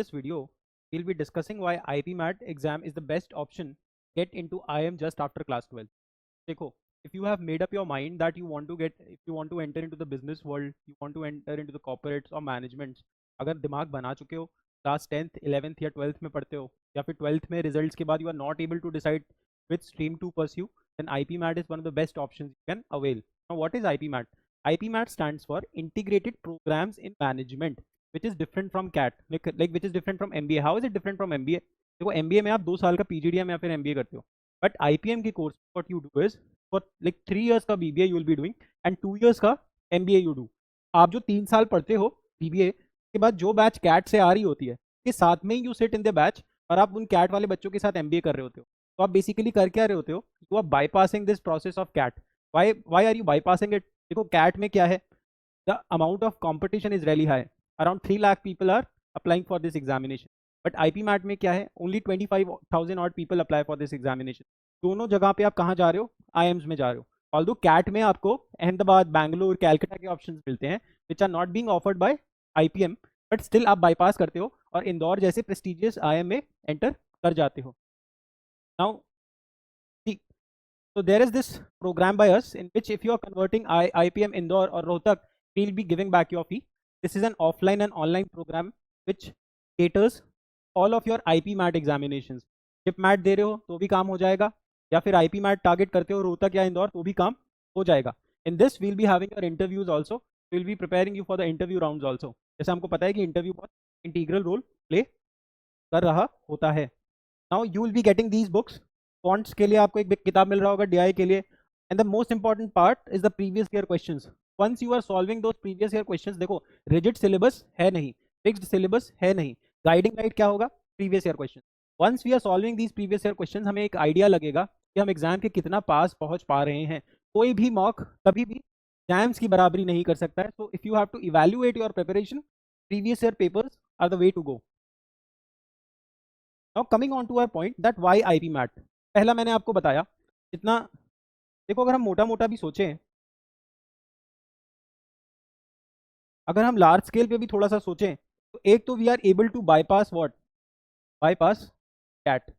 this video, we'll be discussing why IPMAT exam is the best option get into IIM just after class 12. देखो, if you have made up your mind that you want to get, if you want to enter into the business world, you want to enter into the corporates or managements, अगर दिमाग बना चुके हो, class 10th 11th या 12th में पढ़ते हो, या फिर 12th में रिजल्ट्स के बाद you are not able to decide which stream to pursue, then IPMAT is one of the best options you can avail. Now, what is IPMAT? IPMAT stands for Integrated Programs in Management, which is different from CAT, like which is different from MBA. How is it different from MBA? देखो, MBA में आप 2 साल का PGDM या फिर MBA करते हो, but IPM के course what you do is for like 3 years का BBA you will be doing and 2 years का MBA you do. आप जो 3 साल पढ़ते हो BBA के बाद जो बैच CAT से आ रही होती है, के साथ में you sit in the batch और आप उन CAT वाले बच्चों के साथ MBA कर रहे होते हो. तो आप बेसिकली कर क्या रहे होते हो? You are bypassing this process of CAT. Why are you bypassing it? देखो, कैट में क्या है, the amount of competition is really high. Around 3 lakh people are applying for this examination. But IPMAT में क्या है, only 25,000 out people apply for this examination. दोनों जगह पे आप कहाँ जा रहे हो? IIMs में जा रहे हो. ऑल्दो कैट में आपको अहमदाबाद, बैंगलोर, कैलकाटा के ऑप्शन मिलते हैं which are not being offered by IPM, but still आप बाईपास करते हो और इंदौर जैसे प्रेस्टिजियस IIM में एंटर कर जाते हो. Now, see, so there is this program by us in which if you are converting IPM Indore or Rohtak, we'll be giving back your fee. This is an offline and online program which caters all of your IPMAT examinations. CHIPMAT दे रहे हो तो भी काम हो जाएगा, या फिर IPMAT target करते हो रोहतक या इंदौर तो भी काम हो जाएगा. In this we'll be having your interviews also. We'll be preparing you for the interview rounds also. जैसे हमको पता है कि इंटरव्यू बहुत इंटीग्रल रोल प्ले कर रहा होता है. Now you will be getting these books. Fonts के लिए आपको एक किताब मिल रहा होगा DI के लिए. And the most important part is the previous year questions. Once you are solving those previous year questions, देखो rigid syllabus है नहीं, fixed syllabus है नहीं, guiding guide क्या होगा? Previous year questions. Once we are solving these previous year questions, हमें एक idea लगेगा कि हम एग्जाम के कितना पास पहुंच पा रहे हैं. कोई भी मॉक कभी भी एग्जाम्स की बराबरी नहीं कर सकता है. So if you have to evaluate your preparation, previous year papers are the way to go. Now coming on to our point that why IPMAT. पहला मैंने आपको बताया जितना, देखो अगर हम मोटा मोटा भी सोचें, अगर हम लार्ज स्केल पे भी थोड़ा सा सोचें, तो एक तो we are able to bypass what, bypass CAT.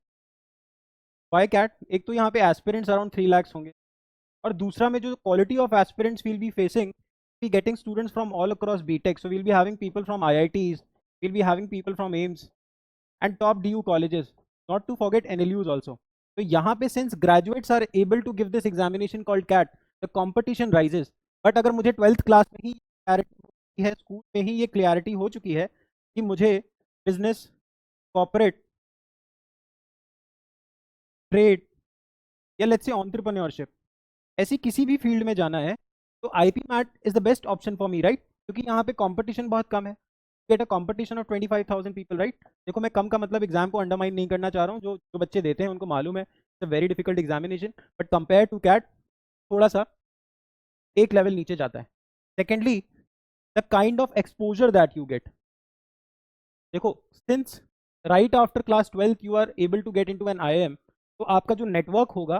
Why CAT? एक तो यहाँ पे एस्पिरेंट्स अराउंड 3 लाख होंगे, और दूसरा में जो quality of aspirants will be facing, be getting students from all across BTech. So will be having people from IITs, will be having people from AIIMS and top DU colleges, not to forget NLUs also. तो यहाँ पे since graduates are able to give this examination called CAT, the competition rises. But अगर मुझे 12th class में ही clarity है, school में ही ये clarity हो चुकी है कि मुझे बिजनेस, कॉर्पोरेट, ट्रेड या लेट्स से एंटरप्रेन्योरशिप, ऐसी किसी भी फील्ड में जाना है, तो IPMAT is the best option for me, right? क्योंकि यहाँ पे कंपटीशन बहुत कम है. Get a competition of 25,000 people, right? देखो, मैं कम का मतलब एग्जाम को अंडरमाइन नहीं करना चाह रहा हूँ. जो बच्चे देते हैं उनको मालूम है it's a very difficult examination, but compare to CAT थोड़ा सा एक लेवल नीचे जाता है. Secondly, the kind of exposure that you get. देखो, since right after class 12 you are able to get into an IIM, तो आपका जो नेटवर्क होगा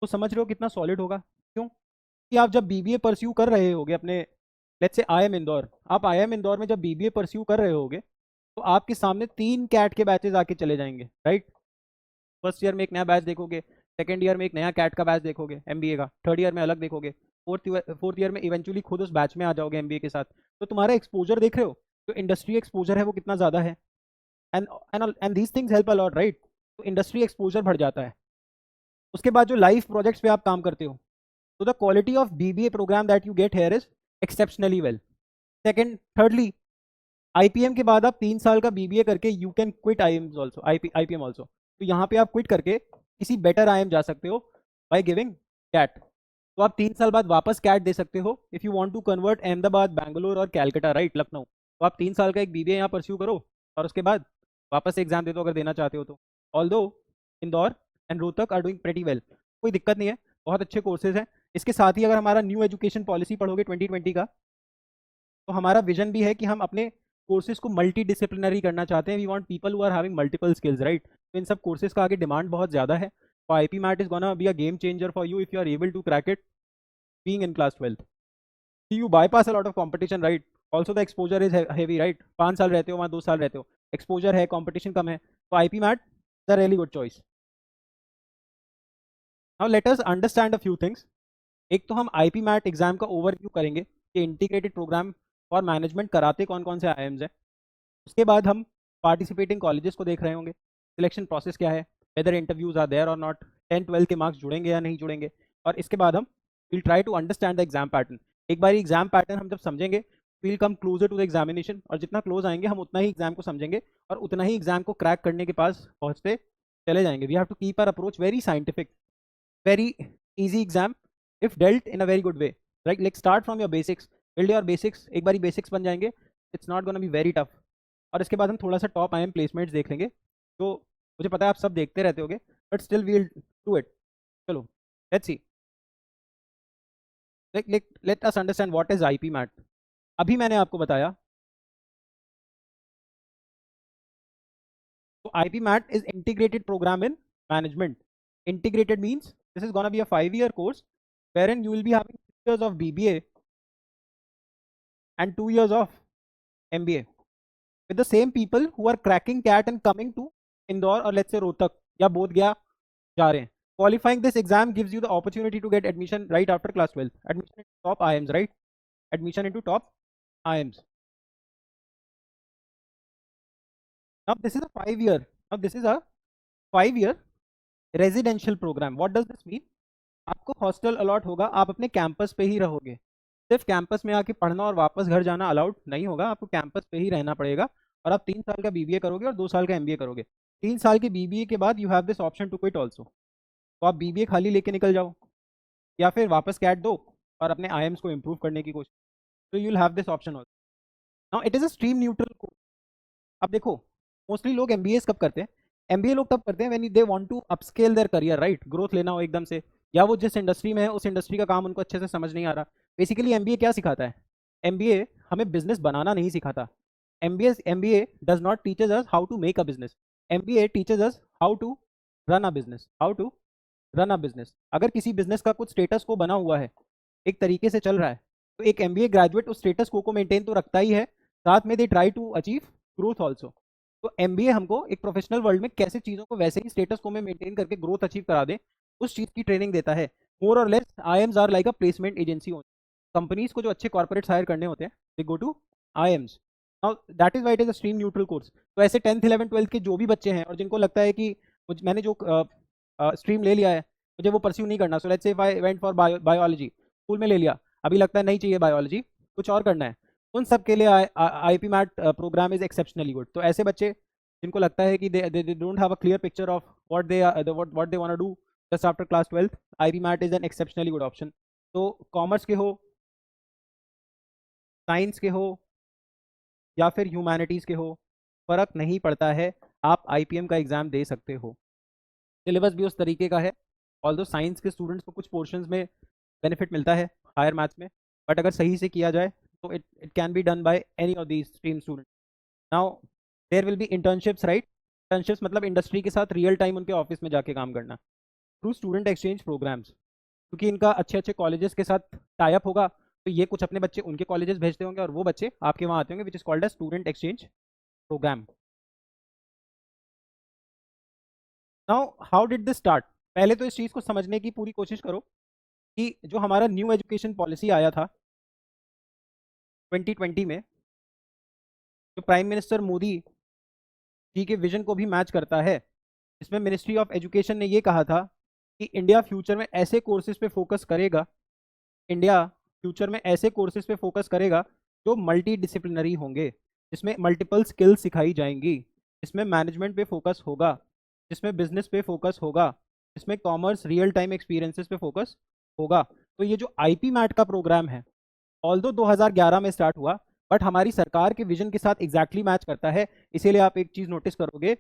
वो समझ रहे हो कितना सॉलिड होगा. क्यों? कि आप जब BBA परस्यू कर रहे होगे अपने, लेट्स से IIM इंदौर, आप IIM इंदौर में जब BBA परस्यू कर रहे होगे, तो आपके सामने 3 कैट के बैचेस आके चले जाएंगे, राइट? फर्स्ट ईयर में एक नया बैच देखोगे, सेकंड ईयर में एक नया कैट का बैच देखोगे MBA का, थर्ड ईयर में अलग देखोगे, फोर्थ ईयर में इवेंचुअली खुद उस बैच में आ जाओगे MBA के साथ. तो तुम्हारा एक्सपोजर देख रहे हो, जो इंडस्ट्री एक्सपोजर है वो कितना ज़्यादा है. And these things help a lot, right? तो इंडस्ट्री एक्सपोजर बढ़ जाता है. उसके बाद जो लाइफ प्रोजेक्ट्स पे आप काम करते हो, तो the quality of BBA program that you get here is exceptionally well. Second, thirdly, IPM के बाद आप 3 साल का BBA करके you can quit IPM also. तो यहाँ पे आप क्विट करके किसी बेटर IIM जा सकते हो बाय गिविंग कैट. तो आप 3 साल बाद वापस कैट दे सकते हो if you want to convert Ahmedabad, Bangalore और कैलकाटा, राइट, लखनऊ. तो आप 3 साल का एक BBA यहाँ परस्यू करो और उसके बाद वापस एग्जाम दे दो अगर देना चाहते हो तो. Although Indore and Rohtak are doing pretty well, कोई दिक्कत नहीं है, बहुत अच्छे कोर्सेज हैं. इसके साथ ही अगर हमारा न्यू एजुकेशन पॉलिसी पढ़ोगे 2020 का, तो हमारा विजन भी है कि हम अपने कोर्सेज को मल्टी डिसिप्लिनरी करना चाहते हैं. We want people who are having multiple skills, right? तो इन सब कोर्सेज का आगे डिमांड बहुत ज़्यादा है. तो IPMAT is gonna be a game changer for you if you are able to crack it being in class 12. You bypass a lot of competition, right? Also the exposure is heavy, right? 5 साल रहते हो वहाँ, 2 साल रहते हो. Exposure है, competition कम है, तो IP MAT is a really good choice. Now let us understand a few things. एक तो हम आईपी मैट एग्जाम का ओवरव्यू करेंगे कि इंटीग्रेटेड प्रोग्राम फॉर मैनेजमेंट कराते कौन कौन से आईएम्स हैं। उसके बाद हम पार्टिसिपेटिंग कॉलेजेस को देख रहे होंगे, सिलेक्शन प्रोसेस क्या है, वेदर इंटरव्यूज आर देयर और नॉट, 10-12 के मार्क्स जुड़ेंगे या नहीं जुड़ेंगे। और इसके बाद हम will try to understand the exam pattern. एक बार एग्जाम पैटर्न हम जब समझेंगे, will come closer to the examination, और जितना क्लोज आएंगे हम उतना ही एग्जाम को समझेंगे और उतना ही एग्जाम को क्रैक करने के पास पहुंचते चले जाएंगे। We have to keep our approach very scientific, very easy exam if dealt in a very good way, right? Like start from your basics, build your basics, एक बारी basics बन जाएंगे, it's not gonna be very tough। और इसके बाद हम थोड़ा सा टॉप आईएम प्लेसमेंट्स देख लेंगे, तो मुझे पता है आप सब देखते रहते होगे, but still we will do it. चलो let's see, let us understand what is IP MAT. अभी मैंने आपको बताया, तो IP MAT is integrated programme in management. Integrated means this is gonna be a 5-year course wherein you will be having 6 years of BBA and 2 years of MBA with the same people who are cracking CAT and coming to Indore or let's say Rohtak या बोध गया जा रहे हैं। Qualifying this exam gives you the opportunity to get admission right after class 12, admission into top IIMs, right? Admission into top IIMs. Now this is a 5-year, now this is a 5-year residential program. What does this mean? आपको hostel allot होगा, आप अपने campus पे ही रहोगे। सिर्फ campus में आके पढ़ना और वापस घर जाना अलाउड नहीं होगा, आपको कैंपस पे ही रहना पड़ेगा। और आप 3 साल का बीबीए करोगे और 2 साल का एमबीए करोगे। 3 साल के बीबीए के बाद you have this option to quit also, तो आप बीबीए खाली लेके निकल जाओ या फिर वापस कैट दो और अपने आईएम्स को इम्प्रूव करने की कोशिश, तो you will have this option also. Now it is a stream neutral course. अब देखो, मोस्टली लोग एमबीए कब करते हैं? एमबीए लोग तब करते हैं when they want to upscale their career, right? Growth लेना हो एकदम से, या वो जिस इंडस्ट्री में है उस इंडस्ट्री का काम उनको अच्छे से समझ नहीं आ रहा। बेसिकली एमबीए क्या सिखाता है? एमबीए हमें बिजनेस बनाना नहीं सिखाता। MBA does not teaches us how to make a business, MBA teaches us how to run a business, how to run a business. अगर किसी बिजनेस का कुछ स्टेटस को बना हुआ है, एक तरीके से चल रहा है, तो एक एमबीए ग्रेजुएट उस स्टेटस को मेंटेन तो रखता ही है, साथ में they try to achieve growth also. तो एमबीए हमको एक प्रोफेशनल वर्ल्ड में कैसे चीज़ों को वैसे ही स्टेटस को में मेंटेन करके ग्रोथ अचीव करा दे, उस चीज़ की ट्रेनिंग देता है। मोर और less IIMs are like a placement agency. Companies को जो अच्छे कॉर्पोरेट्स हायर करने होते हैं, they go to IIMs. Now that is why it is a stream neutral course. तो ऐसे 10th 11th 12th के जो भी बच्चे हैं और जिनको लगता है कि मैंने जो स्ट्रीम ले लिया है मुझे वो परस्यू नहीं करना, so let's say I went for biology, school में ले लिया, अभी लगता है नहीं चाहिए बायोलॉजी, कुछ और करना है, उन सब के लिए IP MAT program is exceptionally good. तो ऐसे बच्चे जिनको लगता है कि they don't have a clear picture of what they what they want to do just after class 12th, IP MAT is an exceptionally good option. तो commerce के हो, साइंस के हो या फिर ह्यूमैनिटीज़ के हो, फ़र्क नहीं पड़ता है, आप आईपीएम का एग्ज़ाम दे सकते हो। सिलेबस भी उस तरीके का है, ऑल्दो साइंस के स्टूडेंट्स को कुछ पोर्शंस में बेनिफिट मिलता है हायर मैथ्स में, बट अगर सही से किया जाए तो it can be done by any of these stream student. Now there will be internships, right? Internships मतलब इंडस्ट्री के साथ रियल टाइम उनके ऑफिस में जाके काम करना थ्रू स्टूडेंट एक्सचेंज प्रोग्राम्स। क्योंकि इनका अच्छे अच्छे कॉलेजेस के साथ टाई अप होगा, तो ये कुछ अपने बच्चे उनके कॉलेजेस भेजते होंगे और वो बच्चे आपके वहाँ आते होंगे, which is called as student exchange program. Now how did this start? पहले तो इस चीज़ को समझने की पूरी कोशिश करो कि जो हमारा न्यू एजुकेशन पॉलिसी आया था 2020 में, जो प्राइम मिनिस्टर मोदी जी के विजन को भी मैच करता है, इसमें मिनिस्ट्री ऑफ एजुकेशन ने ये कहा था कि इंडिया फ्यूचर में ऐसे कोर्सेज पे फोकस करेगा, इंडिया फ्यूचर में ऐसे कोर्सेज पे फोकस करेगा जो मल्टी डिसिप्लिनरी होंगे, जिसमें मल्टीपल स्किल्स सिखाई जाएंगी, जिसमें मैनेजमेंट पे फोकस होगा, जिसमें बिजनेस पे फोकस होगा, जिसमें कॉमर्स रियल टाइम एक्सपीरियंसेस पे फोकस होगा। तो ये जो आईपी मैट का प्रोग्राम है, ऑल्दो 2011 में स्टार्ट हुआ, बट हमारी सरकार के विजन के साथ एग्जैक्टली मैच करता है। इसीलिए आप एक चीज़ नोटिस करोगे,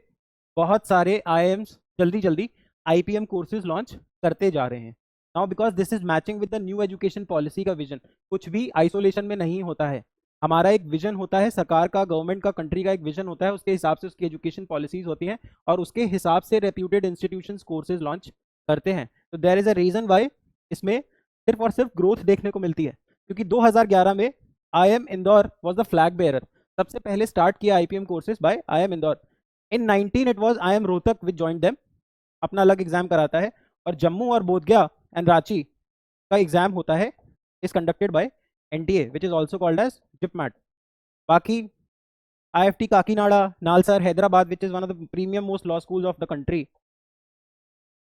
बहुत सारे आईएम्स जल्दी जल्दी आईपीएम कोर्सेज लॉन्च करते जा रहे हैं। Now because this is matching with the new education policy का विजन। कुछ भी आइसोलेशन में नहीं होता है, हमारा एक विजन होता है, सरकार का, गवर्नमेंट का, कंट्री का एक विजन होता है, उसके हिसाब से उसकी एजुकेशन पॉलिसीज होती हैं और उसके हिसाब से रेप्यूटेड इंस्टीट्यूशंस कोर्सेज लॉन्च करते हैं। तो there is a reason why इसमें सिर्फ और सिर्फ ग्रोथ देखने को मिलती है, क्योंकि 2011 में IIM Indore was the flag bearer. सबसे पहले स्टार्ट किया IPM courses by IIM Indore. In 19 it was IIM Rohtak which joined them, अपना अलग एग्जाम कराता है। और जम्मू और बोधगया एंड रांची का एग्जाम होता है, is conducted by NTA which is also called as JIPMAT. बाकी IFT Kakinada, NALSAR, Hyderabad which is one of the premium most law schools of the country,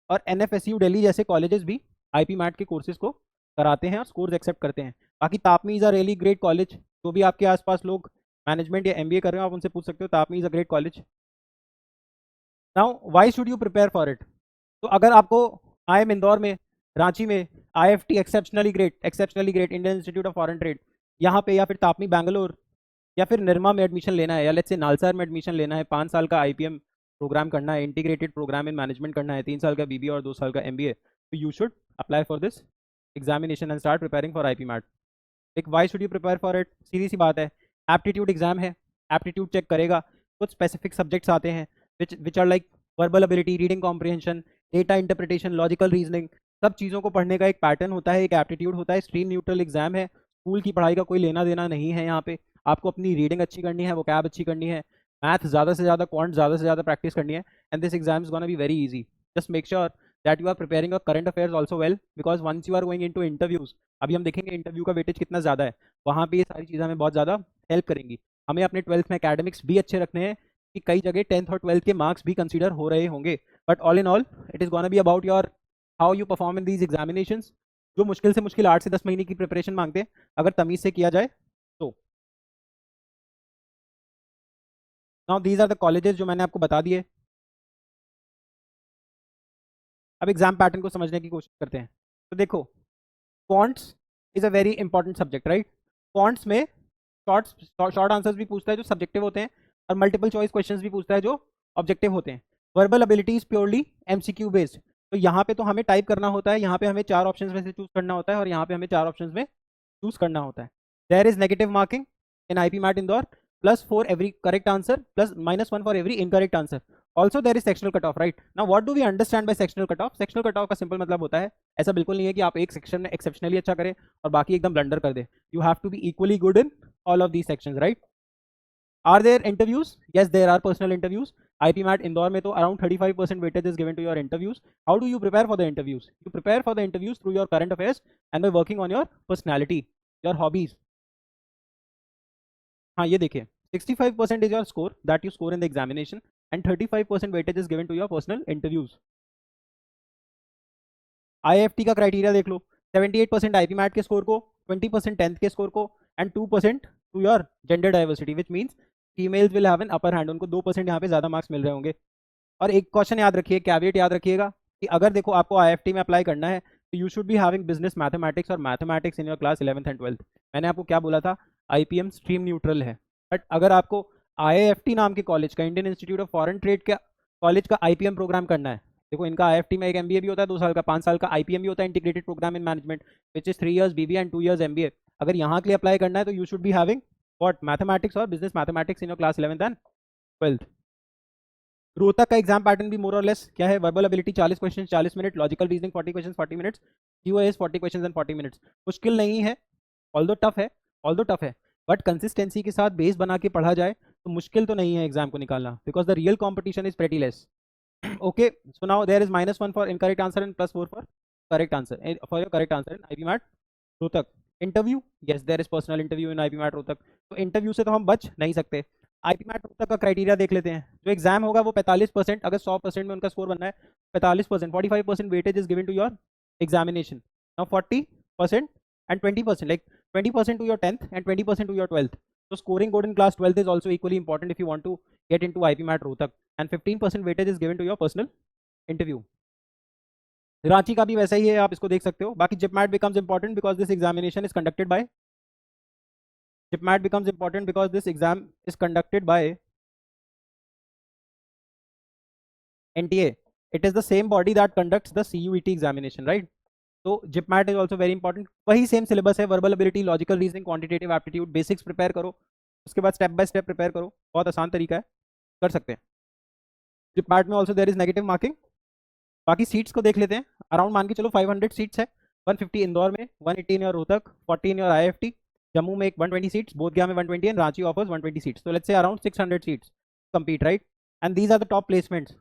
और NFSU दिल्ली जैसे कॉलेजेस भी IP मैट के कोर्सेज को कराते हैं और स्कोर्स एक्सेप्ट करते हैं। बाकी TAPMI is a really great college, जो भी आपके आसपास लोग मैनेजमेंट या MBA कर रहे हो आप उनसे पूछ सकते हो, TAPMI is a great college. Now why should you prepare for it? तो अगर आपको IIM इंदौर में, रांची में, IFT exceptionally great Indian Institute of Foreign Trade यहाँ पे, या फिर तापमी बैंगलोर, या फिर निरमा में एडमिशन लेना है, या लेट्स से नालसार में एडमिशन लेना है, 5 साल का IPM प्रोग्राम करना है, इंटीग्रेटेड प्रोग्राम इन मैनेजमेंट करना है, 3 साल का BBA और 2 साल का MBA, तो you should apply for this examination and start preparing for IP MAT. एक why should you prepare for it? सीधी सी बात है, एप्टीट्यूड एग्जाम है, एप्टीट्यूड चेक करेगा, कुछ स्पेसिफिक सब्जेक्ट्स आते हैं which are like verbal ability, reading comprehension, data interpretation, logical reasoning, सब चीज़ों को पढ़ने का एक पैटर्न होता है, एक एप्टीट्यूड होता है। स्ट्रीम न्यूट्रल एग्जाम है, स्कूल की पढ़ाई का कोई लेना देना नहीं है यहाँ पे। आपको अपनी रीडिंग अच्छी करनी है, वोकैब अच्छी करनी है, मैथ ज़्यादा से ज़्यादा, क्वांट ज़्यादा से ज़्यादा प्रैक्टिस करनी है, and this exam is gonna be very easy. Just make sure that you are preparing your current affairs also well, because once you are going into interviews, अभी हम देखेंगे इंटरव्यू का वेटेज कितना ज़्यादा है, वहाँ पे ये सारी चीज़ें हमें बहुत ज़्यादा हेल्प करेंगी। हमें अपने 12th में एकेडमिक्स भी अच्छे रखने हैं, कि कई जगह 10th और 12th के मार्क्स भी कंसीडर हो रहे होंगे, but all in all it is gonna be about your how you perform in these examinations, जो मुश्किल से मुश्किल 8 से 10 महीने की प्रिपरेशन मांगते हैं, अगर तमीज़ से किया जाए तो। Now these are the colleges जो मैंने आपको बता दिए। अब एग्जाम पैटर्न को समझने की कोशिश करते हैं। तो देखो, quants is a very important subject, right? Quants में शॉर्ट आंसर्स भी पूछता है जो सब्जेक्टिव होते हैं, और मल्टीपल चॉइस क्वेश्चंस भी पूछता है जो ऑब्जेक्टिव होते हैं। Verbal ability is purely MCQ based, तो यहाँ पे तो हमें टाइप करना होता है, यहाँ पे हमें 4 ऑप्शंस में से चूज करना होता है, और यहाँ पे हमें 4 ऑप्शंस में चूज करना होता है। There is negative marking in IP MAT Indore, plus for every correct answer, plus -1 for every incorrect answer. Also there is sectional cutoff, right? Now what do we understand by sectional cutoff? Sectional cutoff का simple मतलब होता है, ऐसा बिल्कुल नहीं है कि आप एक सेक्शन में एक्सेप्शनली अच्छा करें और बाकी एकदम ब्लंडर कर दे। You have to be equally good in all of these sections, right? Are there interviews? Yes, there are personal interviews. IP MAT Indore में तो around 35% weightage is given to your interviews. How do you prepare for the interviews? You prepare for the interviews through your current affairs and by working on your personality, your hobbies. हाँ ये देखिए, 65% is your score that you score in the examination and 35% weightage is given to your personal interviews. IFT का criteria देख लो, 78% IP MAT के score को, 20% 10th के score को, and 2% to your gender diversity, which means females will have an upper hand, उनको 2% यहाँ पे ज़्यादा मार्क्स मिल रहे होंगे। और एक क्वेश्चन याद रखिए, कैविएट याद रखिएगा, कि अगर देखो आपको IFT में अप्लाई करना है तो you should be having business mathematics और mathematics in your class 11th and 12th। मैंने आपको क्या बोला था, IPM स्ट्रीम न्यूट्रल है, बट अगर आपको IIFT नाम के कॉलेज का, Indian Institute of Foreign Trade का कॉलेज का IPM प्रोग्राम करना है, देखो इनका IFT में एक MBA भी होता है 2 साल का, 5 साल का IPM भी होता है, integrated programme in management, which is 3 years BBA and 2 years MBA। अगर यहाँ के लिए अप्लाई करना है तो you should be having what, mathematics और business mathematics in your class 11th and 12th। Rohtak का एग्जाम पैटर्न भी मोर और लेस क्या है, verbal ability 40 question 40 minute, logical reasoning 40 question 40 minutes, QoS 40 question and 40 minutes. मुश्किल नहीं है, ऑल्दो टफ है, बट कंसिस्टेंसी के साथ बेस बना के पढ़ा जाए तो मुश्किल तो नहीं है एग्जाम को निकालना, because the real competition is pretty less. Okay, so now there is -1 for incorrect answer and +4 for correct answer, for your correct answer in IP MAT Rohtak. Interview, yes there is personal interview in IP MAT Rohtak, तो interview से तो हम बच नहीं सकते। IP MAT Rohtak का criteria देख लेते हैं, जो एग्जाम होगा वो 45%, अगर 100% में उनका स्कोर बनना है 45%, 45% weightage is given to your examination. Now 40% and 20%, like 20% to your 10th and 20% to your 12th. So scoring good in class 12th is also equally important if you want to get into IP MAT Rohtak, and 15% weightage is given to your personal interview. Ranchi का भी वैसा ही है, आप इसको देख सकते हो। बाकी जिपमैट becomes important because this examination is conducted by जिपमैट becomes important because this exam is conducted by NTA. It is the same body that conducts the CUET examination, right? तो जिपमैट इज ऑल्सो वेरी इंपॉर्टेंट, वही same syllabus है, verbal ability, logical reasoning, quantitative aptitude, basics prepare करो, उसके बाद step by step prepare करो, बहुत आसान तरीका है, कर सकते हैं। जिपमैट में also there is negative marking. बाकी सीट्स को देख लेते हैं, अराउंड मान के चलो 500 सीट्स है, 150 इंदौर में, 180 in your Rohtak, 40 in your IFT, Jammu में एक 120 सीट्स, बोधगया में 120 एंड रांची ऑफर्स 120 सीट्स, तो let's say around 600 seats compete, right? And these are the top placements.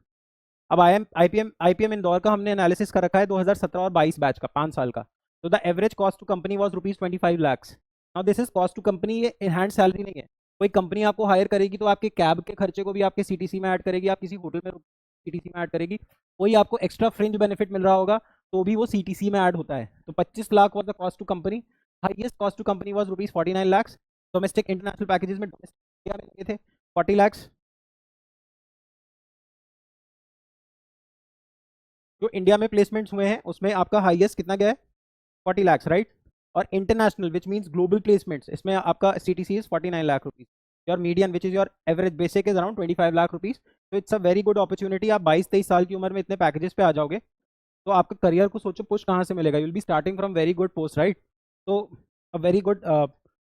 अब आईपीएम इंदौर का हमने एनालिसिस कर रखा है 2017 और 22 बैच का, 5 साल का। तो the average cost to company was ₹25 lakhs। Now this is cost to company, ये इनहैंड सैलरी नहीं है। कोई कंपनी आपको हायर करेगी तो आपके कैब के खर्चे को भी आपके सीटीसी में ऐड करेगी, आप किसी होटल में सीटीसी में ऐड करेगी, कोई आपको एक्स्ट्रा फ्रिंज बेनिफिट मिल रहा होगा तो भी वो सीटीसी में ऐड होता है। तो 25 lakh was the cost to company. Highest cost to company was ₹49 lakhs। Domestic international packages में डोमेस्टिक में लगे थे 40 lakhs। जो इंडिया में प्लेसमेंट्स हुए हैं उसमें आपका हाईएस्ट कितना गया है? 40 lakhs, राइट? और international which means global placements, इसमें आपका CTC is 49 lakh rupees. Your median which is your average basic is around 25 lakh rupees. तो it's a very good opportunity. आप 22-23 साल की उम्र में इतने पैकेजेस पे आ जाओगे तो आपका करियर को सोचो पुश कहाँ से मिलेगा। You will be starting from very good post, right? तो a very good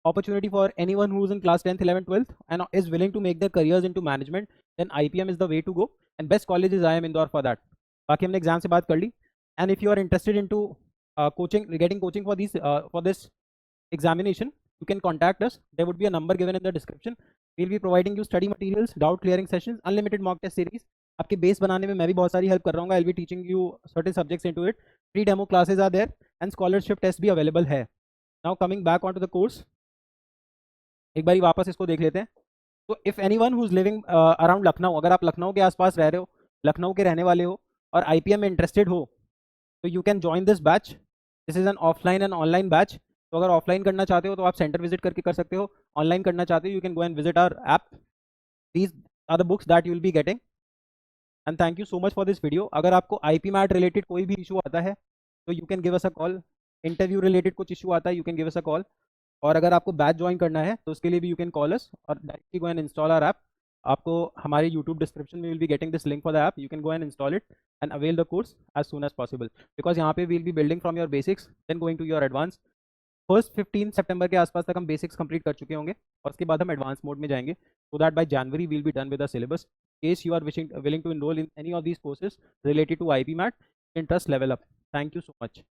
opportunity for anyone who is in class 10th 11th 12th and is willing to make their careers into management, then IPM is the way to go and best college is IIM Indore for that. बाकी हमने exam से बात कर ली। And if you are interested into getting coaching for this examination, you can contact us. There would be a number given in the description. We'll be providing you study materials, doubt clearing sessions, unlimited mock test series. आपके base बनाने में मैं भी बहुत सारी help कर रहा हूँ। I'll be teaching you certain subjects into it. Free demo classes are there and scholarship test भी available है। Now coming back onto the course, एक बारी वापस इसको देख लेते हैं। तो if anyone who is living around Lucknow, अगर आप लखनऊ के आसपास रह रहे हो, लखनऊ के रहने वाले हो और आईपीएम में इंटरेस्टेड हो, तो you can join this batch. This is an offline and online batch. तो अगर ऑफलाइन करना चाहते हो तो आप सेंटर विजिट करके कर सकते हो, ऑनलाइन करना चाहते हो you can go and visit our app. These are the books that you will be getting. And thank you so much for this video. अगर आपको आईपी मैट रिलेटेड कोई भी इशू आता है तो you can give us a call. Interview related कुछ issue आता है, you can give us a call. और अगर आपको बैच ज्वाइन करना है तो उसके लिए भी यू कैन कॉल अस और directly go and install our app. आपको हमारे यूट्यूब डिस्क्रिप्शन में will be getting this link for the app. You can go and install it and avail the course as soon as possible, because यहाँ पे will be building from your basics then going to your advance. First 15 सितंबर के आसपास तक हम basics complete कर चुके होंगे और उसके बाद हम एडवांस मोड में जाएंगे, so that by January will be done with the syllabus. Case you are willing to enroll in any of these courses related to IB MAT, interest level up. Thank you so much.